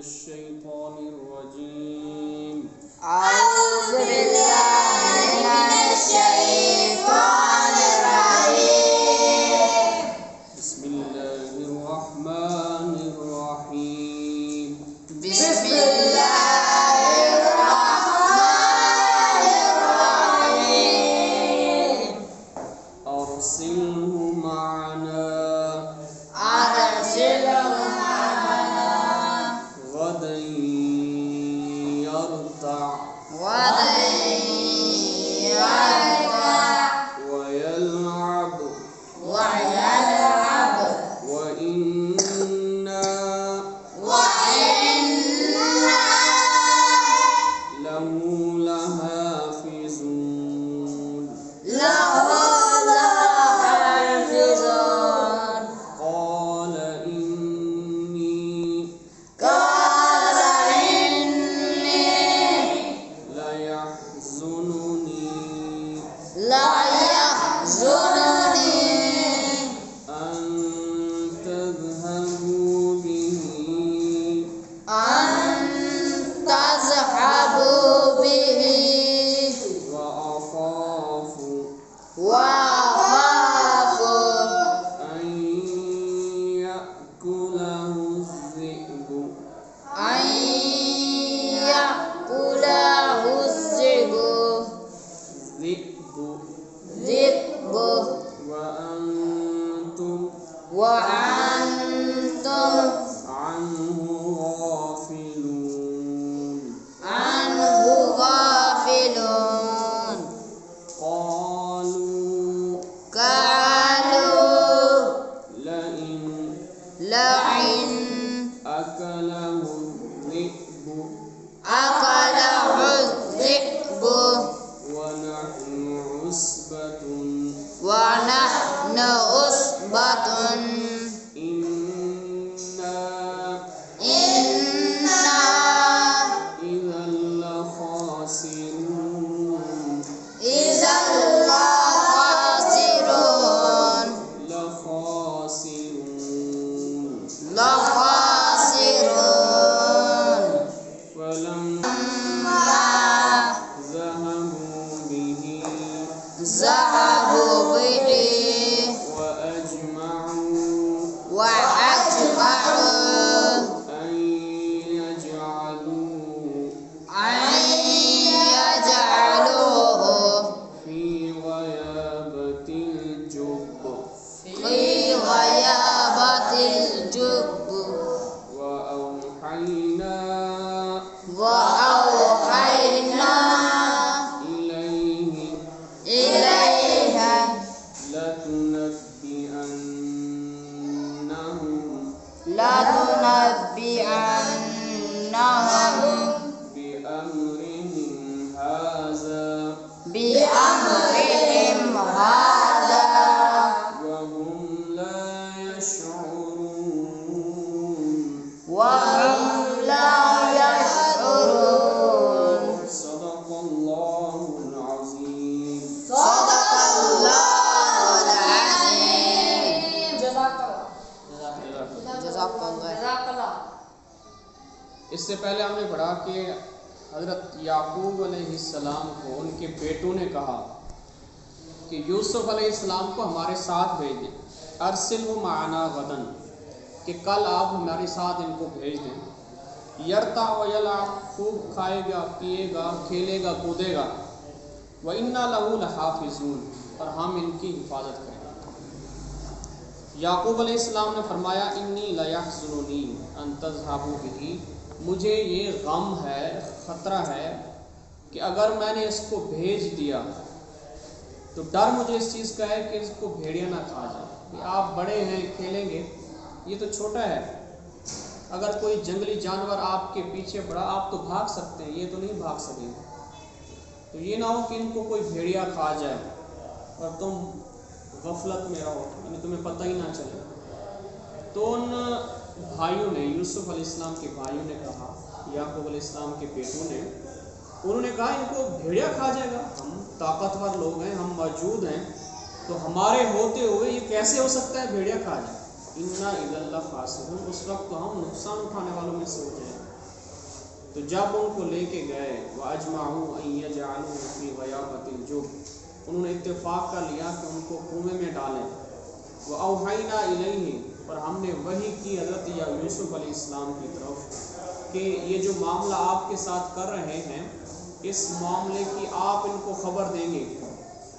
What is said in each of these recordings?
الشيطان الرجيم. أعوذ بالله من الشيطان الرجيم. بسم الله الرحمن الرحيم. بسم الله الرحمن الرحيم. أرسله معنا غدا يرتع ويلعب وإنا له لحافظون. قال إني ليحزنني أن تذهبوا به وأخاف أن يأكله الذئب. وأنتم عنه غافلون. قالوا لئن أكله الذئب ونحن عصبة إنا إذا لخاسرون. فلما ذهبوا به وأجمعوا أن يجعلوه في غيابة الجب. وأوحينا إليه لتنبئنهم بأمرهم هذا وهم لا يشعرون. صدق الله العظيم. اس سے پہلے ہم نے پڑھا کہ حضرت یعقوب علیہ السلام کو ان کے بیٹوں نے کہا کہ یوسف علیہ السلام کو ہمارے ساتھ بھیج دیں. ارسلہ معنا غدا، کہ کل آپ ہمارے ساتھ ان کو بھیج دیں. یرتع ویلعب، خوب کھائے گا پیے گا کھیلے گا کودے گا. وَإِنَّا لَهُ لَحَافِظُونَ، اور ہم ان کی حفاظت کریں گے. یعقوب علیہ السلام نے فرمایا انی لیحزننی ان تذهبوا به، مجھے یہ غم ہے، خطرہ ہے کہ اگر میں نے اس کو بھیج دیا تو ڈر مجھے اس چیز کا ہے کہ اس کو بھیڑیا نہ کھا جائے. کہ آپ بڑے ہیں کھیلیں گے، یہ تو چھوٹا ہے. اگر کوئی جنگلی جانور آپ کے پیچھے پڑا آپ تو بھاگ سکتے ہیں، یہ تو نہیں بھاگ سکیں. تو یہ نہ ہو کہ ان کو کوئی بھیڑیا کھا جائے اور تم غفلت میں رہو، یعنی تمہیں پتہ ہی نہ چلے. تو ان بھائیوں نے، یوسف علیہ السلام کے بھائیوں نے کہا، یعقوب علیہ السلام کے بیٹوں نے، انہوں نے کہا ان کو بھیڑیا کھا جائے گا، ہم طاقتور لوگ ہیں، ہم موجود ہیں، تو ہمارے ہوتے ہوئے یہ کیسے ہو سکتا ہے بھیڑیا کھا جائے. انا اذا لخاسرون، اس وقت تو ہم نقصان اٹھانے والوں میں سے ہو جائیں. تو جب ان کو لے کے گئے وَأَجْمَعُوا أَن يَجْعَلُوهُ فِي غَيَابَةِ الْجُبِّ، انہوں نے اتفاق کر لیا کہ ان کو کنویں میں ڈالیں. وَأَوْحَيْنَا إِلَيْهِ، اور ہم نے وحی کی حضرت یوسف علیہ السلام کی طرف کہ یہ جو معاملہ آپ کے ساتھ کر رہے ہیں اس معاملے کی آپ ان کو خبر دیں گے.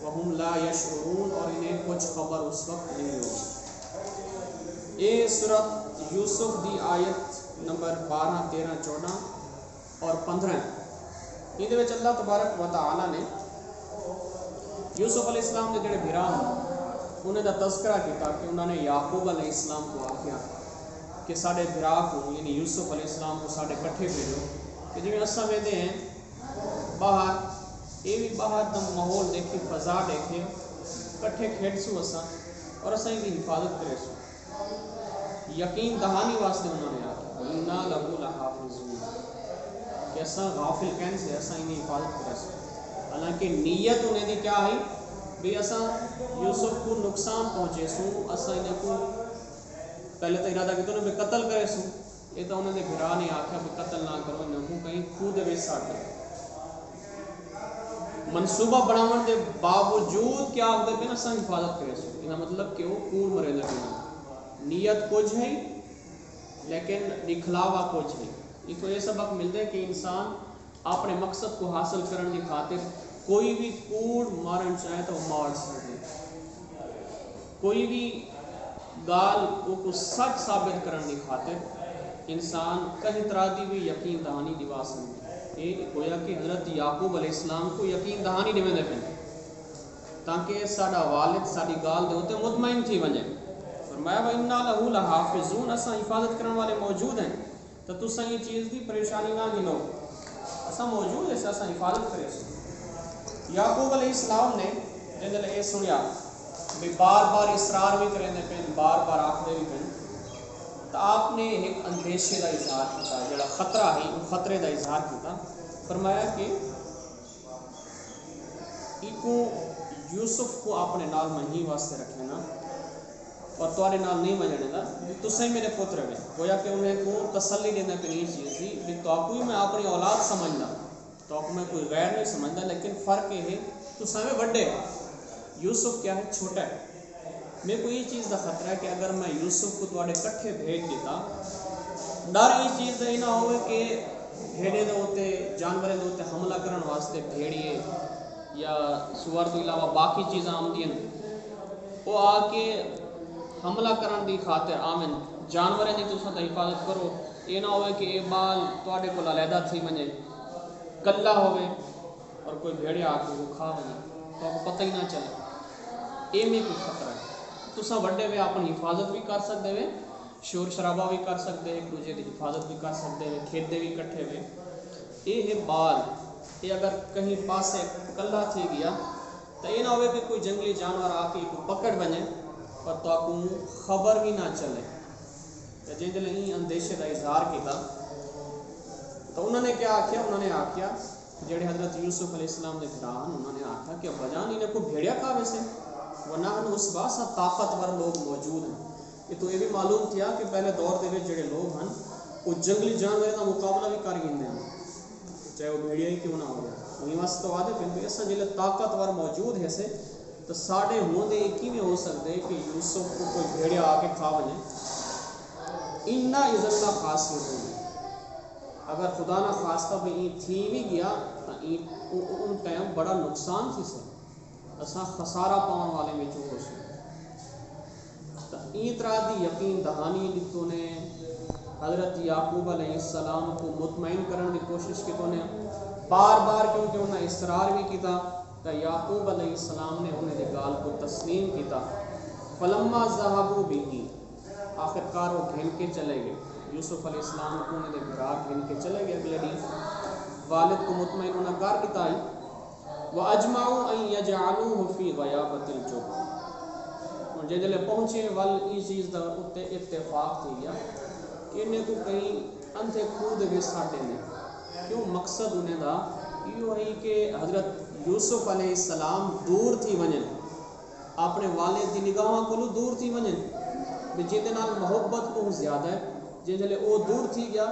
وَهُمْ لَا يَشْعُرُونَ، اور انہیں کچھ خبر اس وقت نہیں ہوگی. یہ سورۃ یوسف دی آیت نمبر 12، 13، 14 اور 15. یہ اللہ تبارک و تعالی نے یوسف علیہ السلام کے جڑے بھرا انہیں دا تذکرہ کیا کہ انہوں نے یعقوب علیہ السلام کو آخیا کہ ساڑے بھرا کو یعنی یوسف علیہ السلام کو ساڑے کٹھے بھیجو کہ جی اساں ویندے ہیں باہر، یہ بھی باہر دا ماحول دیکھے، فضا دیکھے، کٹھے کھیڑ سو اساں اور اساں ان کی حفاظت کرے سو. یقین دہانی واسطے انہوں نے آخیا اِنَّا لَهُ لَحَافِظُونَ، کہ اساں غافل کہن سے اساں ان کی حفاظت کرے سو. حالانکہ نیت انہیں دی کیا ہے بھی اساں یوسف کو نقصان پہنچے سو، اساں انہیں کو پہلے تو ارادہ کیا انہیں قتل کرے سو. یہ تو انہوں نے بھرا نہیں آکھا بھی قتل نہ کرو، انہیں کو کہیں خود دے ساٹھ منصوبہ بناون دے باوجود کیا آخر پہ اساں حفاظت کرے سو. یہ مطلب کہ وہ کور مرے دے نیت کچھ ہے لیکن دکھلاوا کچھ ہے. یہ تو یہ سبق ملتا ہے کہ انسان اپنے مقصد کو حاصل کرنے کی خاطر کوئی بھی کوڑ مارن چاہے تو مار سکتے، کوئی بھی گال کو سچ ثابت کرنے کی خاطر انسان کہیں طرح دی بھی یقین دہانی دیوا سکتے. یہ گویا کہ حضرت یعقوب علیہ السلام کو یقین دہانی دیویں دے پہ تاکہ ساڈا والد ساری گال دے ہوتے مطمئن تھی وجے. فرمایا وَإِنَّا لَهُ لَحَافِظُونَ، اساں حفاظت کرنے والے موجود ہیں تو تساں یہ چیز دی پریشانی نہ گنو، اساں موجود ہے، اساں حفاظت کرے سو. یعقوب علیہ السلام نے جن یہ سنیا بھی بار بار اصرار بھی کریں پہ بار بار آخر بھی پہ تو آپ نے ایک اندیشے کا اظہار کیا، جڑا خطرہ ہے وہ خطرے کا اظہار کیا. فرمایا کہ یوسف کو اپنے نال مہی واسطے رکھے نا اور تھوڑے نال نہیں مجھنے دا تسیں میرے پتر میں گویا کہ انہیں کو تسلی دینا پہ نہیں چیز تھی بھی تو آپ میں اپنی اولاد سمجھنا، تو آپ میں کوئی غیر نہیں سمجھتا، لیکن فرق یہ ہے تو سمیں بڑے یوسف کیا ہے چھوٹا ہے. میرے کو یہ چیز کا خطرہ ہے کہ اگر میں یوسف کو تھوڑے کٹھے بھیج دیتا ڈر یہ چیز یہ نہ ہوئے کہ بھیڑے دے ہوتے جانوریں دے ہوتے حملہ کرنے واسطے بھیڑیے یا سور تو علاوہ باقی چیزاں آمدی وہ آ کے حملہ کرن دی خاطر آمن جانوریں دی تو ساتھ حفاظت کرو. یہ نہ ہوئے کہ یہ بال تواڈے کو علیحدہ تھی منجے کلا ہوئے اور کوئی بھیڑے آ کے وہ کھا منجے تو آپ کو پتہ ہی نہ چلے. یہ میں کوئی خطرہ ہے. تساں بڑے ہوئے اپنی حفاظت بھی کر سکتے ہوئے، شور شرابہ بھی کر سکتے، ایک دوسرے کی حفاظت بھی کر سکتے ہوئے، کھیتے بھی کٹھے ہوئے. یہ ہے بال، یہ اگر کہیں پاسے کلا تھی گیا تو یہ نہ ہوئے کہ کوئی جنگلی جانور آ کے کو پکڑ بنے اور تو آپ کو خبر بھی نہ چلے. جن دل ہی اندیشے کا اظہار کیا تو انہوں نے کیا آکھیا، انہوں نے آکھیا جڑے حضرت یوسف علیہ السلام نے گران انہوں نے آکھا کہ بجان انہیں کو بھیڑیا کھا ویسے ورنہ اس باسا طاقتور لوگ موجود ہیں. یہ تو یہ بھی معلوم کیا کہ پہلے دور دے جڑے لوگ ہیں وہ جنگلی جانوروں کا مقابلہ بھی کر گئے ہیں چاہے وہ بھیڑیا ہی کیوں نہ ہو جائے. وہیں واسطے تو آدھے پہ ایسا جلے طاقتور موجود ہے سے تو ساڑھے ہوندے کی میں ہو سکتے کہ یوسف کو کوئی بھیڑیا آ کے کھا بنے. انہا عزت خاص ہوگی اگر خدا نہ خواستہ بھی این تھی بھی گیا تو ان ٹائم بڑا نقصان تھی سے اساں خسارہ پاؤن والے میں چوکو سے. تو این طرح دی یقین دہانی لکھتوں نے حضرت یعقوب علیہ السلام کو مطمئن کرنے کی کوشش کی تو نے بار بار کیونکہ انہیں اصرار بھی کیتا تو یعقوب علیہ السلام نے انہیں دے گال کو تسلیم کیتا. فلما ذہبوا بہ، آخر کار وہ گھن کے چلے گئے. یوسف علیہ السلام کو انہیں دے گھرا گھن کے چلے گئے. اگلے دن والد کو مطمئن انہیں کار کیتا آئی. وَأَجْمَعُوا أَن يَجْعَلُوهُ فِي غَيَابَةِ الْجُبِّ، اور جلے پہنچے وال اس چیز دا اتفاق تھی گیا کہ انہیں کو کہیں اندھے خود بھی ساٹے نے کیوں مقصد انہیں دا یہ ہے کہ حضرت یوسف علیہ السلام دور تھی ونجن اپنے والد دی نگاہاں کو دور تھی ونجن جن نال محبت کو زیادہ ہے. جن جلے وہ دور تھی گیا